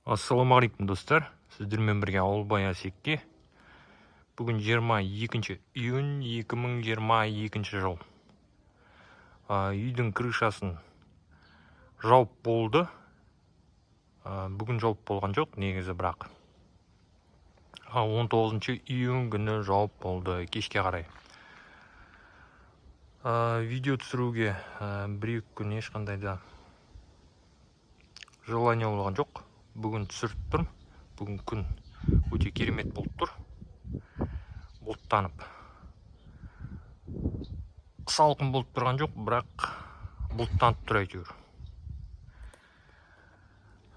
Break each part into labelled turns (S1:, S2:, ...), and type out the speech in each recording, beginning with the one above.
S1: Ассалаумағалейкум достар, сіздермен бірге Ауылбай Асекке. Бүгін 22 июнь 2022 жыл. Үйдің крышасын жауып болды. Бүгін жауып болған жоқ, негізі бірақ. 19 июнь күні жауып болды, кешке қарай. Видео түсіруге бір-екі күн ешқандай да желание болған жоқ. Бүгін түсіріп тұрмын. Бүгін күн өте керемет болып тұр. Бұлттанып. Салқын болып тұрған жоқ, бірақ бұлттанып тұр әйтеуір.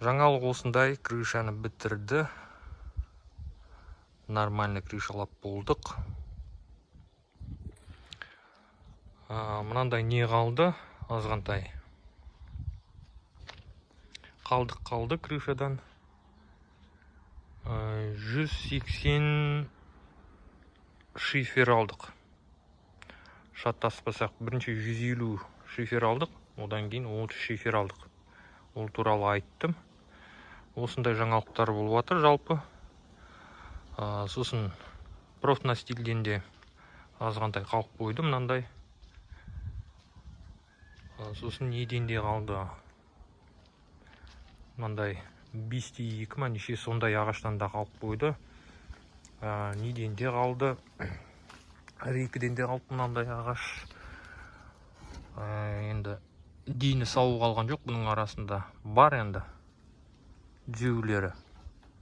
S1: Жаңалық осындай, крышаны бітірді. Нормально крышалап болдық. Мынандай не қалды? Азғантай. Қалды крышадан 180 шифер алдық. Шаттаспасақ, бірінші 150 шифер алдық, одан кейін 30 шифер алдық. Ол туралы айттым. Осындай жаңалықтар болып жатыр жалпы. Сосын профнастилден де азғантай қалып қойды мынандай. Сосын неден де қалды. Мынандай 5-2 ма неше сондай ағаштан да қалып қойды. Неден де қалды. Рекіден де қалып мынандай ағаш. Енді дейіні сауы қалған жоқ бұның арасында. Бар енді түзеулері.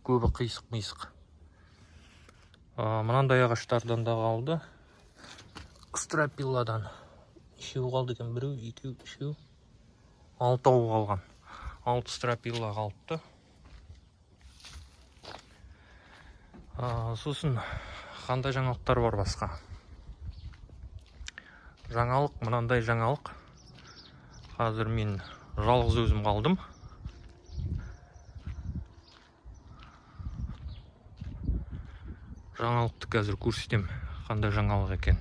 S1: Көбі қисық-мисық. Мынандай ағаштардан да қалды. Стропилладан. Үшеу қалды екен. Біреу, екеу, үшеу. 6 қалған. 6 стропилла қалыпты. Сосын қандай жаңалықтар бар басқа? Жаңалық, мынандай жаңалық. Қазір мен жалғыз өзім қалдым. Жаңалықты қазір көрсетем, қандай жаңалық екен.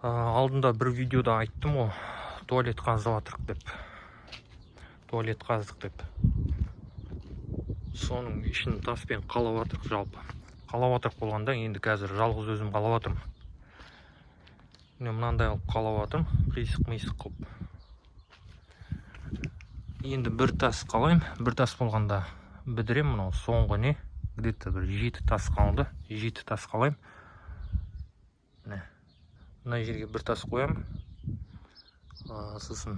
S1: Алдында бір видеода айттым ғой, туалет қазып жатырық деп. Туалет қаздық деп. Соның ішін таспен қалап жатырық жалпы. Қалап жатырық болғанда енді қазір жалғыз өзім қалап жатырмын. Мынандай алып қалап жатырмын, қисық-мисық қылып. Енді бір тас қалайым, бір тас болғанда бідірем, мынау соңғы не? Где-то бір 7 тас қалды, 7 тас қалайым. Мына жерге бір тас қоям. Сосын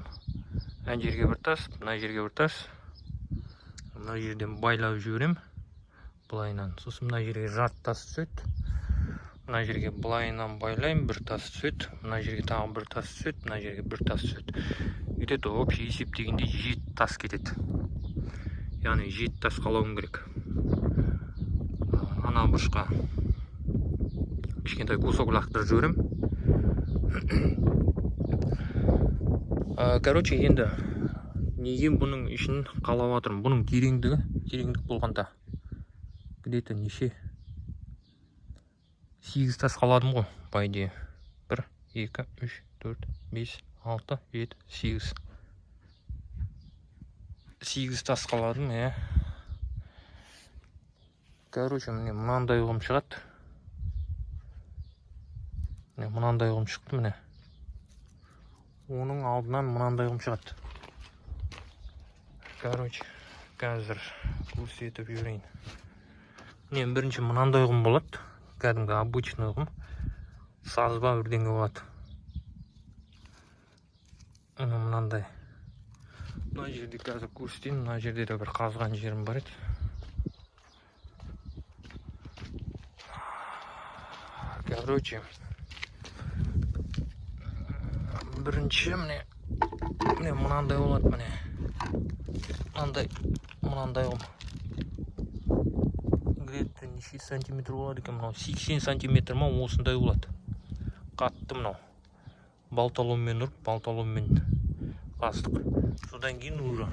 S1: ән жерге бір тас, мына жерге бір тас. Мына жерден байлап жіберем. Былайынан. Сосын мына жерге жарты тас түседі. Мына жерге былайынан байлайым, бір тас түседі. Мына жерге тағы бір тас түседі, мына жерге бір тас түседі. Кетеді, общий есептегенде 7 тас кетеді. Яғни 7 тас қалауым керек. Ана бұрышқа кішкентай кусок лақтырып жіберем. Короче, енді неге бұның ішін қалап жатырмын? Бұның тереңдік болғанда где-то неше 8 тас қаладым ғой, по идее. 1, 2, 3, 4, 5, 6, 7, 8. 8 тас қаладым, Короче, міне мынандай ұғым шығады. Мынандай ұғым шықты, міне. Оның алдынан мынандай ұғым шығады. Короче, қазір көрсетіп жүрейін. Бірінші мынандай ұғым болады. Кәдімгі обычный ұғым. Сазба бірдеңе болады. Мынандай. Мына жерде қазір көрсетейін. Мына жерде де бір қазған жерім бар еді. Короче, бірінші мынандай болады, міне. Мынандай ұғым. Где-то неше сантиметр болады екен, мынау 80 сантиметр ма, осындай болады. Қатты мынау. Балталонмен ұрып, балталонмен қастық. Содан кейін уже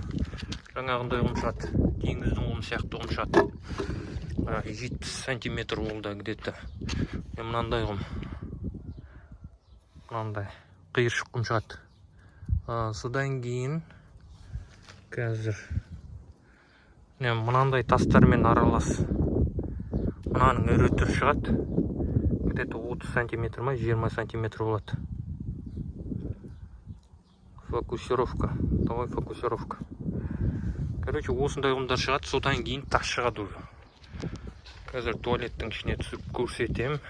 S1: жаңағындай ұғым шығады. Теңіздің ұғым сияқты ұғым шығады. 70 сантиметр болды где-то. Мынандай ұғым. Мынандай қиыршық ұғым шығады. Содан кейін қазір мынандай тастармен аралас. Мынаның ірі түрі шығады. Где-то 30 сантиметр ма, 20 сантиметр болады. Фокусировка. Давай фокусировка. Короче, осындай ұғымдар шығады, содан кейін тас шығады уже. Қазір туалеттің ішіне түсіп көрсетем.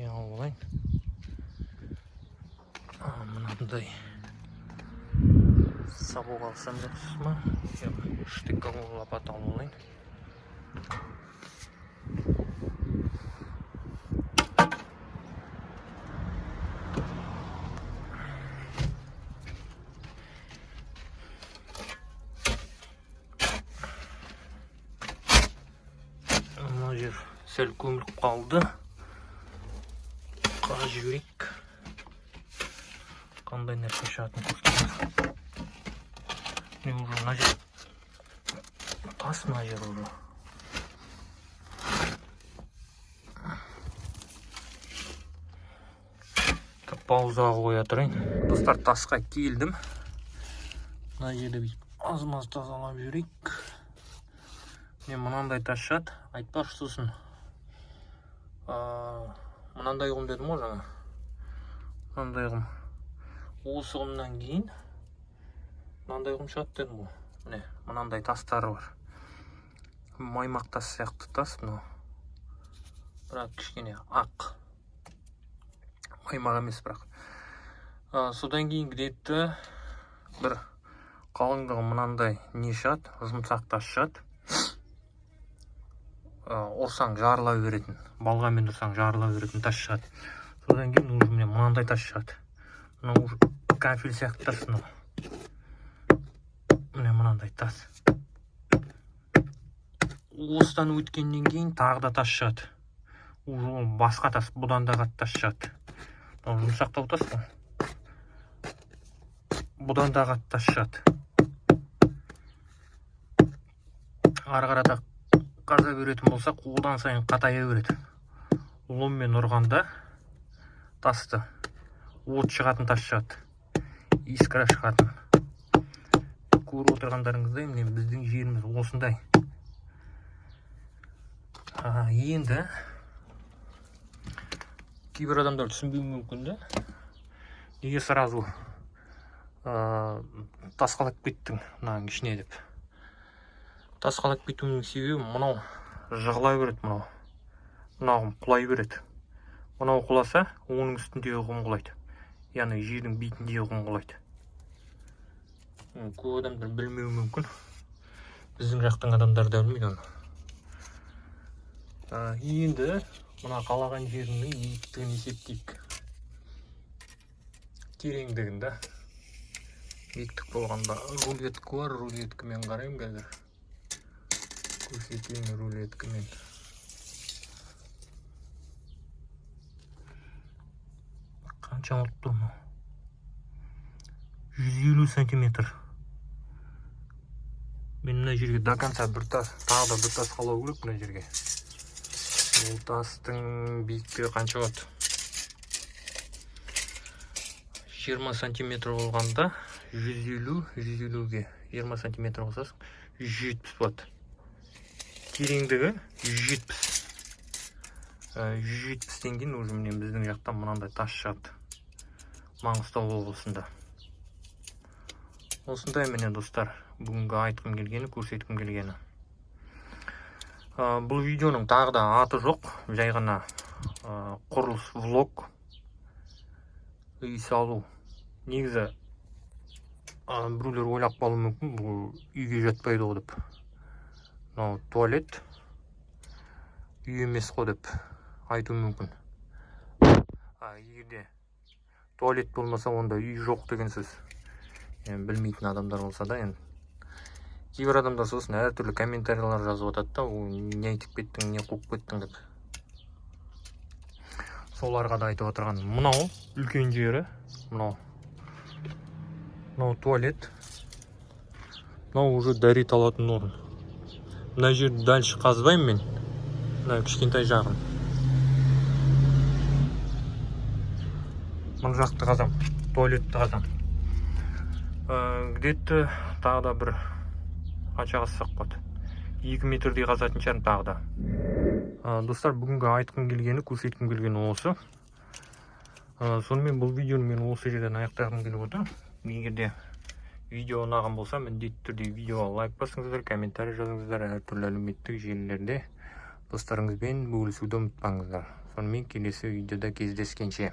S1: Олайын. Мынандай сабуға алсам жақсы ма? Штыковый лопата алайын. Мына жер сәл көміліп қалды. Қара жіберейік. Қандай нәрсе шығатын көрсетеміз. Уже мына жер тас, мына жер уже. Паузаға қоя тұрайын. Достар, тасқа келдім. Мына жерді аз-маз тазалап жүрейік. Мен мынандай тас шығады. Айтпақшы, сосын мынандай ұғым дедім ғой жаңа. Мынандай ұғым. Осы ұғымнан кейін мынандай ұғым шығады дедім ғой. Міне, мынандай тастары бар. Маймақ тас сияқты тас, мынау. Бірақ кішкене ақ. Маймақ емес бірақ. Содан кейін где-то бір қалыңдығы мынандай не шығады, жұмсақ тас шығады. Ұрсаң жарыла беретін, балғамен ұрсаң жарыла беретін тас шығады. Содан кейін уже мынандай тас шығады. Мынау уже кафель сияқты тас, мынау. Міне мынандай тас. Осыдан өткеннен кейін тағы да тас шығады. Уже басқа тас, бұдан да қатты тас шығады. Мынау жұмсақтау тас қой. Бұдан да қатты тас шығады. Ары қарата қаза беретін болсақ, одан сайын қатая береді. Ломмен ұрғанда тасты от шығатын тас шығады. Искра шығатын. Көріп отырғандарыңыздай, міне біздің жеріміз осындай. Енді кейбір адамдар түсінбеуі мүмкін да. Неге сразу тасқалап кеттің мынаның ішіне деп. Тасқалап кетуінің себебі мынау жығылай береді, мынау. Мынау құлай береді. Мынау құласа, оның үстіндегі құм құлайды. Яғни жердің бетіндегі құм құлайды. Көп адамдар білмеуі мүмкін. Біздің жақтың адамдары да білмейді оны. Енді мына қалаған жерінің биіктігін есептейік. Тереңдігін да. Биіктік болғанда рулеткі бар, рулеткімен қарайым қазір. Көрсетейін рулеткімен. Қанша алып тұр мұ? 150 сантиметр. Мен мына жерге до конца бір тас, тағы да бір тас қалау керек мына жерге. Бұл тастың биіктігі қанша болады? 20 сантиметр болғанда 150-ге 20 сантиметр болсақ 170 болады. Тереңдігі 170. 170-тен кейін уже міне біздің жақтан мынандай тас шығады. Маңғыстау облысында. Осындай міне достар, бүгінгі айтқым келгені, көрсеткім келгені. Бұл видеоның тағы да аты жоқ, жай ғана құрылыс влог. Үй салу. Негізі біреулер ойлап қалуы мүмкін, бұл үйге жатпайды ғой деп. Мынау туалет үй емес қой деп айту мүмкін. Егерде туалет болмаса, онда үй жоқ деген сөз. Білмейтін адамдар болса да, енді кейбір адамдар сосын әртүрлі комментариялар жазып жатады да, не айтып кеттің, не қуып кеттің деп. Соларға да айтып отырған. Мынау үлкен жері, мынау Мынау туалет. Мынау уже дәрет алатын орын. Мына жерді дальше қазбаймын мен. Мына кішкентай жағын. Мына жақты қазам. Туалетті қазам. Где-то тағы да бір қанша қазсақ болады. 2 метрдей қазатын шығармын тағы да. Достар, бүгінгі айтқым келгені, көрсеткім келгені осы. Сонымен бұл видеоны мен осы жерден аяқтағым келіп отыр. Егер де видео ұнаған болса, міндетті түрде видеоға лайк басыңыздар, комментарий жазыңыздар, әртүрлі әлеуметтік желілерде достарыңызбен бөлісуді ұмытпаңыздар. Сонымен келесі видеода кездескенше.